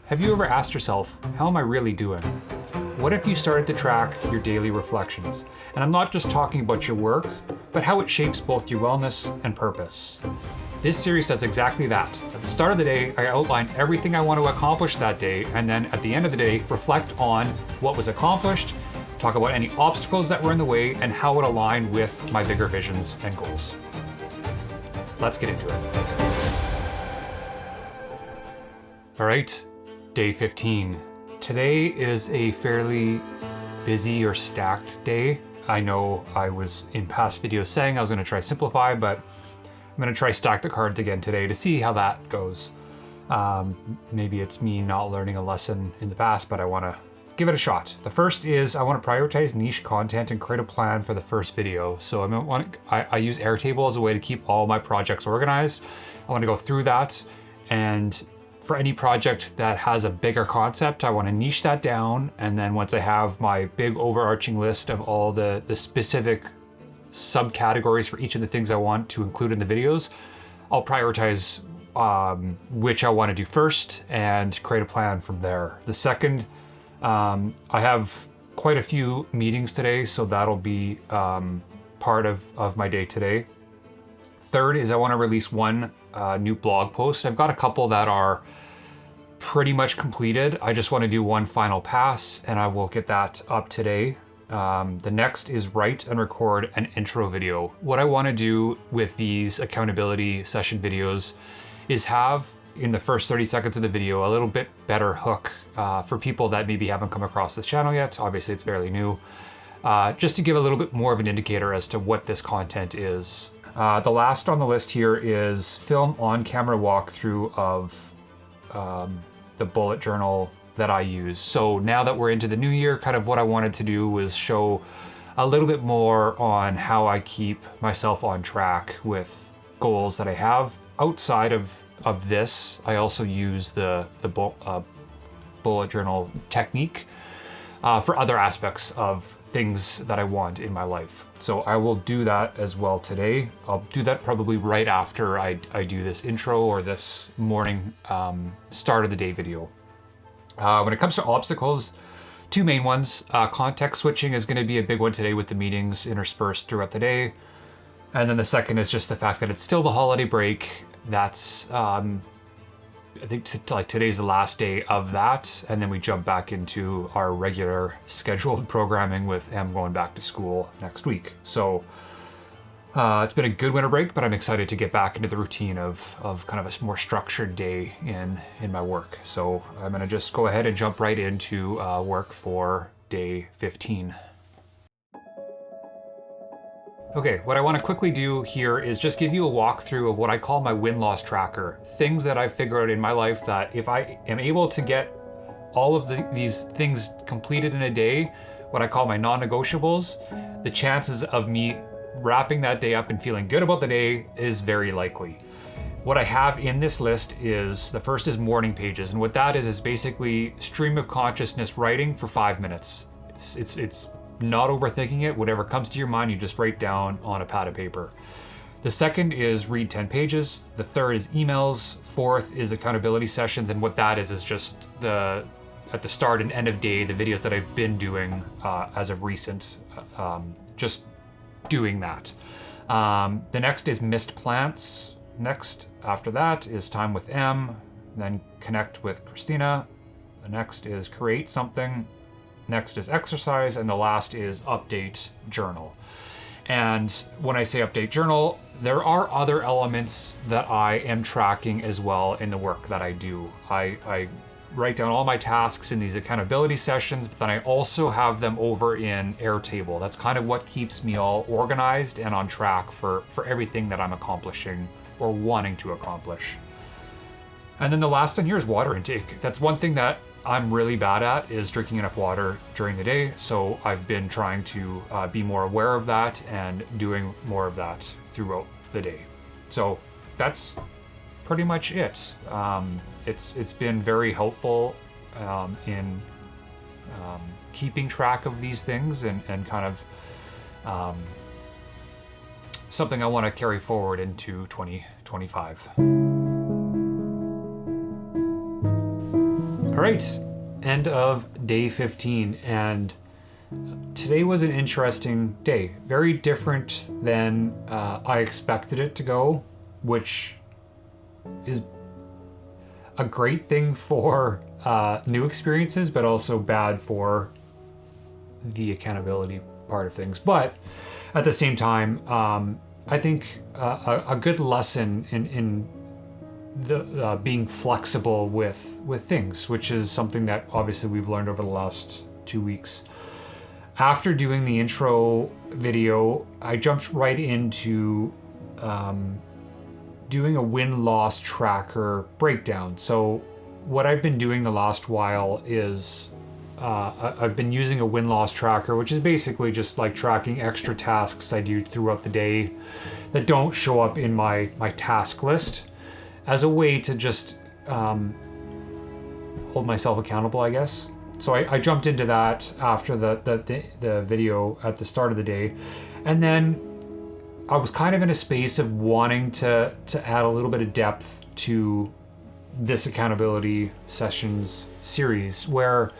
Have you ever asked yourself, how am I really doing? What if you started to track your daily reflections? And I'm not just talking about your work, but how it shapes both your wellness and purpose. This series does exactly that. At the start of the day, I outline everything I want to accomplish that day, and then at the end of the day, reflect on what was accomplished, talk about any obstacles that were in the way, and how it aligned with my bigger visions and goals. Let's get into it. All right, day 15. Today is a fairly busy or stacked day. I know I was in past videos saying I was going to try simplify, but I'm going to try stack the cards again today to see how that goes. Maybe it's me not learning a lesson in the past, but I want to give it a shot. The first is I want to prioritize niche content and create a plan for the first video. So I use Airtable as a way to keep all my projects organized. I want to go through that, and for any project that has a bigger concept, I want to niche that down. And then once I have my big overarching list of all the specific subcategories for each of the things I want to include in the videos, I'll prioritize which I want to do first and create a plan from there. The second, I have quite a few meetings today, so that'll be part of my day today. Third is I want to release one new blog post. I've got a couple that are pretty much completed. I just want to do one final pass, and I will get that up today. The next is write and record an intro video. What I want to do with these accountability session videos is have in the first 30 seconds of the video a little bit better hook for people that maybe haven't come across this channel yet. Obviously it's fairly new. Just to give a little bit more of an indicator as to what this content is. The last on the list here is film on-camera walkthrough of the bullet journal that I use. So now that we're into the new year, kind of what I wanted to do was show a little bit more on how I keep myself on track with goals that I have. Outside of this, I also use the bullet journal technique for other aspects of things that I want in my life. So I will do that as well today. I'll do that probably right after I do this intro or this morning start of the day video. When it comes to obstacles, two main ones. Context switching is going to be a big one today with the meetings interspersed throughout the day. And then the second is just the fact that it's still the holiday break. That's I think today's the last day of that, and then we jump back into our regular scheduled programming with Em going back to school next week. So it's been a good winter break, but I'm excited to get back into the routine of kind of a more structured day in my work. So I'm gonna just go ahead and jump right into work for day 15. Okay, what I want to quickly do here is just give you a walkthrough of what I call my win-loss tracker. Things that I've figured out in my life that if I am able to get all of these things completed in a day, what I call my non-negotiables, the chances of me wrapping that day up and feeling good about the day is very likely. What I have in this list is, the first is morning pages, and what that is basically stream of consciousness writing for 5 minutes. It's not overthinking it. Whatever comes to your mind, you just write down on a pad of paper. The second is read 10 pages. The third is emails. Fourth is accountability sessions. And what that is just at the start and end of day, the videos that I've been doing as of recent, just doing that. The next is missed plants. Next after that is time with Em, then connect with Christina. The next is create something. Next is exercise, and the last is update journal. And when I say update journal, there are other elements that I am tracking as well in the work that I do. I write down all my tasks in these accountability sessions, but then I also have them over in Airtable. That's kind of what keeps me all organized and on track for everything that I'm accomplishing or wanting to accomplish. And then the last one here is water intake. That's one thing that I'm really bad at, is drinking enough water during the day. So I've been trying to be more aware of that and doing more of that throughout the day. So that's pretty much it. It's been very helpful in keeping track of these things and kind of something I want to carry forward into 2025. All right, end of day 15, and today was an interesting day. Very different than I expected it to go, which is a great thing for new experiences, but also bad for the accountability part of things. But at the same time, I think a good lesson in the being flexible with things, which is something that obviously we've learned over the last 2 weeks. After doing the intro video, I jumped right into doing a win-loss tracker breakdown. So what I've been doing the last while is I've been using a win-loss tracker, which is basically just like tracking extra tasks I do throughout the day that don't show up in my task list, as a way to just hold myself accountable, I guess. So I jumped into that after the video at the start of the day. And then I was kind of in a space of wanting to add a little bit of depth to this accountability sessions series, where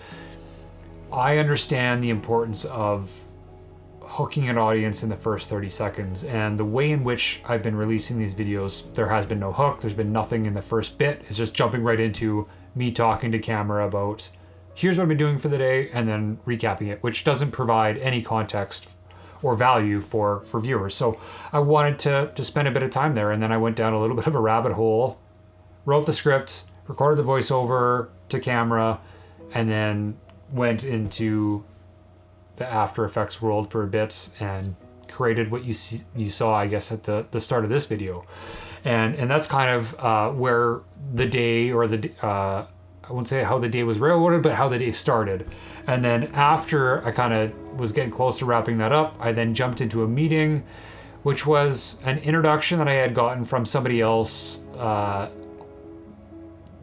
I understand the importance of hooking an audience in the first 30 seconds. And the way in which I've been releasing these videos, there has been no hook. There's been nothing in the first bit. It's just jumping right into me talking to camera about here's what I've been doing for the day, and then recapping it, which doesn't provide any context or value for viewers. So I wanted to spend a bit of time there, and then I went down a little bit of a rabbit hole, wrote the script, recorded the voiceover to camera, and then went into the After Effects world for a bit and created what you saw, I guess, at the start of this video. And that's kind of where the day, or I won't say how the day was railroaded, but how the day started. And then after I kind of was getting close to wrapping that up, I then jumped into a meeting, which was an introduction that I had gotten from somebody else on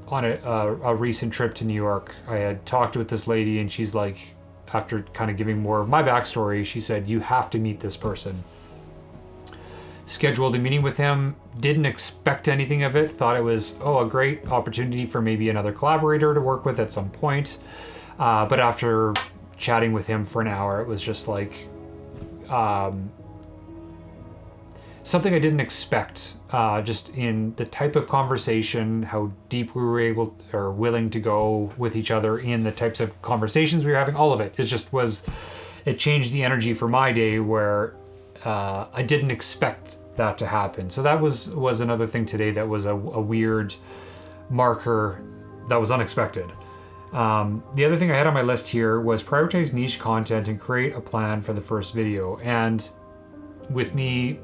a recent trip to New York. I had talked with this lady, and she's like, after kind of giving more of my backstory, she said, you have to meet this person. Scheduled a meeting with him, didn't expect anything of it, thought it was, a great opportunity for maybe another collaborator to work with at some point. But after chatting with him for an hour, it was just like something I didn't expect, just in the type of conversation, how deep we were able or willing to go with each other in the types of conversations we were having, all of it. It changed the energy for my day, where I didn't expect that to happen. So that was another thing today that was a weird marker that was unexpected. The other thing I had on my list here was prioritize niche content and create a plan for the first video. And with me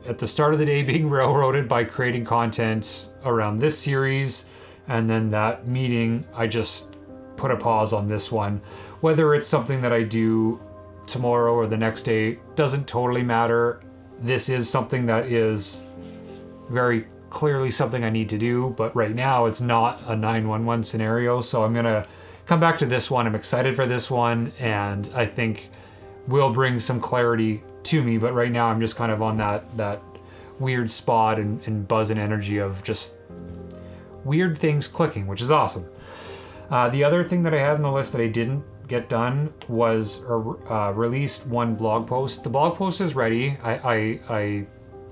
at the start of the day being railroaded by creating content around this series, and then that meeting, I just put a pause on this one. Whether it's something that I do tomorrow or the next day doesn't totally matter. This is something that is very clearly something I need to do, but right now it's not a 911 scenario. So I'm gonna come back to this one. I'm excited for this one, and I think will bring some clarity to me. But right now I'm just kind of on that weird spot and buzz and energy of just weird things clicking, which is awesome. The other thing that I had on the list that I didn't get done was released one blog post. The blog post is ready. I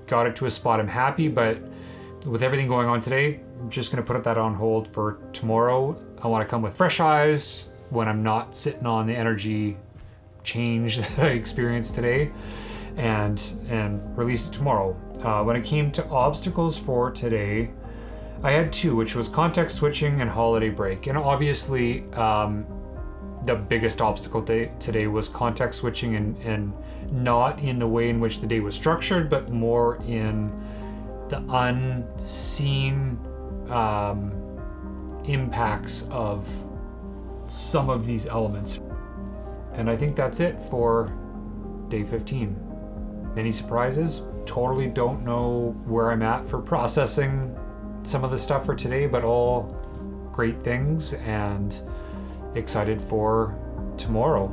got it to a spot I'm happy, but with everything going on today, I'm just going to put that on hold for tomorrow. I want to come with fresh eyes when I'm not sitting on the energy change that I experienced today, and release it tomorrow. When it came to obstacles for today, I had two, which was context switching and holiday break. And obviously, the biggest obstacle today was context switching, and not in the way in which the day was structured, but more in the unseen impacts of some of these elements. And I think that's it for day 15. Many surprises. Totally don't know where I'm at for processing some of the stuff for today, but all great things, and excited for tomorrow.